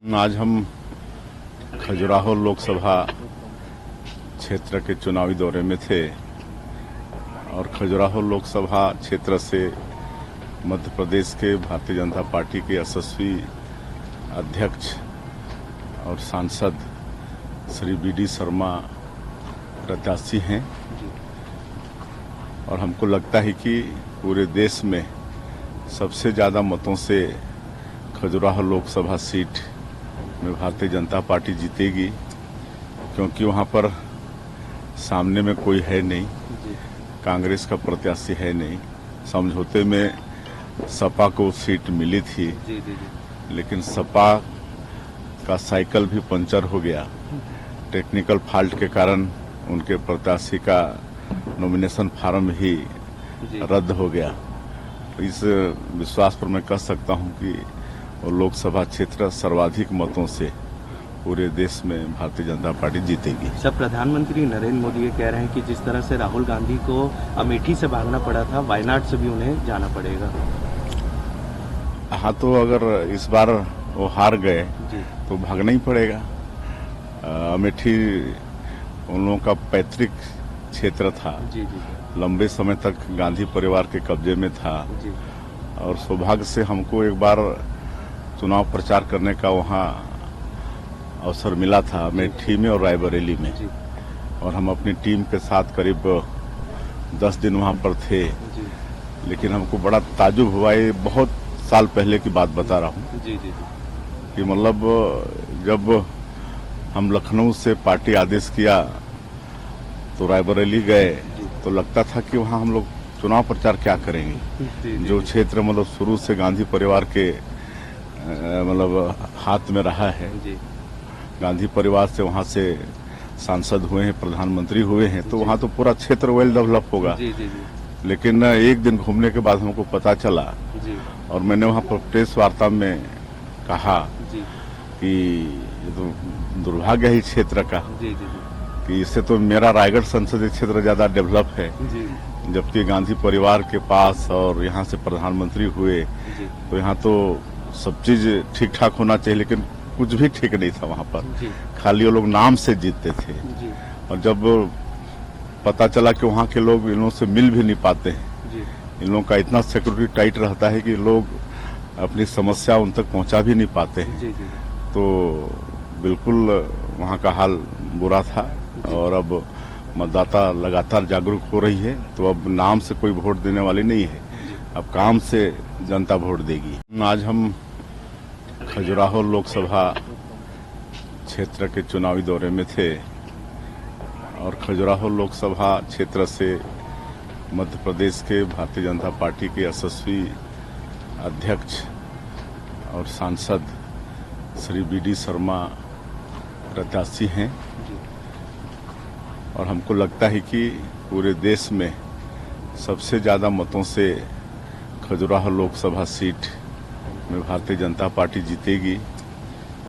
आज हम खजुराहो लोकसभा क्षेत्र के चुनावी दौरे में थे और खजुराहो लोकसभा क्षेत्र से मध्य प्रदेश के भारतीय जनता पार्टी के यशस्वी अध्यक्ष और सांसद श्री बी.डी. शर्मा प्रत्याशी हैं और हमको लगता है कि पूरे देश में सबसे ज़्यादा मतों से खजुराहो लोकसभा सीट में भारतीय जनता पार्टी जीतेगी, क्योंकि वहाँ पर सामने में कोई है नहीं, कांग्रेस का प्रत्याशी है नहीं। समझौते में सपा को सीट मिली थी, लेकिन सपा का साइकिल भी पंचर हो गया। टेक्निकल फॉल्ट के कारण उनके प्रत्याशी का नॉमिनेशन फार्म ही रद्द हो गया। इस विश्वास पर मैं कह सकता हूं कि लोकसभा क्षेत्र सर्वाधिक मतों से पूरे देश में भारतीय जनता पार्टी जीतेगी। सब प्रधानमंत्री नरेंद्र मोदी ये कह रहे हैं कि जिस तरह से राहुल गांधी को अमेठी से भागना पड़ा था, वायनाड से भी उन्हें जाना पड़ेगा। हाँ, तो अगर इस बार वो हार गए तो भागना ही पड़ेगा। अमेठी उन लोगों का पैतृक क्षेत्र था, लंबे समय तक गांधी परिवार के कब्जे में था और सौभाग्य से हमको एक बार चुनाव प्रचार करने का वहाँ अवसर मिला था, अमेठी में और रायबरेली में, और हम अपनी टीम के साथ करीब 10 दिन वहाँ पर थे। लेकिन हमको बड़ा ताजुब हुआ, ये बहुत साल पहले की बात बता रहा हूँ कि मतलब जब हम लखनऊ से पार्टी आदेश किया तो रायबरेली गए तो लगता था कि वहाँ हम लोग चुनाव प्रचार क्या करेंगे। जो क्षेत्र मतलब शुरू से गांधी परिवार के मतलब हाथ में रहा है, गांधी परिवार से वहाँ से सांसद हुए हैं, प्रधानमंत्री हुए हैं, तो वहाँ तो पूरा क्षेत्र वेल डेवलप होगा। लेकिन एक दिन घूमने के बाद हमको पता चला और मैंने वहाँ पर प्रेस वार्ता में कहा कि ये तो दुर्भाग्य है इस क्षेत्र का कि इससे तो मेरा रायगढ़ संसदीय क्षेत्र ज्यादा डेवलप है, जबकि गांधी परिवार के पास और यहाँ से प्रधानमंत्री हुए तो यहाँ तो सब चीज ठीक ठाक होना चाहिए, लेकिन कुछ भी ठीक नहीं था वहाँ पर। खाली वो लोग नाम से जीतते थे और जब पता चला कि वहाँ के लोग इन लोगों से मिल भी नहीं पाते हैं, इन लोगों का इतना सिक्योरिटी टाइट रहता है कि लोग अपनी समस्या उन तक पहुँचा भी नहीं पाते हैं, तो बिल्कुल वहाँ का हाल बुरा था। और अब मतदाता लगातार जागरूक हो रही है, तो अब नाम से कोई वोट देने वाली नहीं है, अब काम से जनता वोट देगी। आज हम खजुराहो लोकसभा क्षेत्र के चुनावी दौरे में थे और खजुराहो लोकसभा क्षेत्र से मध्य प्रदेश के भारतीय जनता पार्टी के यशस्वी अध्यक्ष और सांसद श्री बी.डी. शर्मा प्रत्याशी हैं और हमको लगता है कि पूरे देश में सबसे ज़्यादा मतों से खजुराहो लोकसभा सीट में भारतीय जनता पार्टी जीतेगी,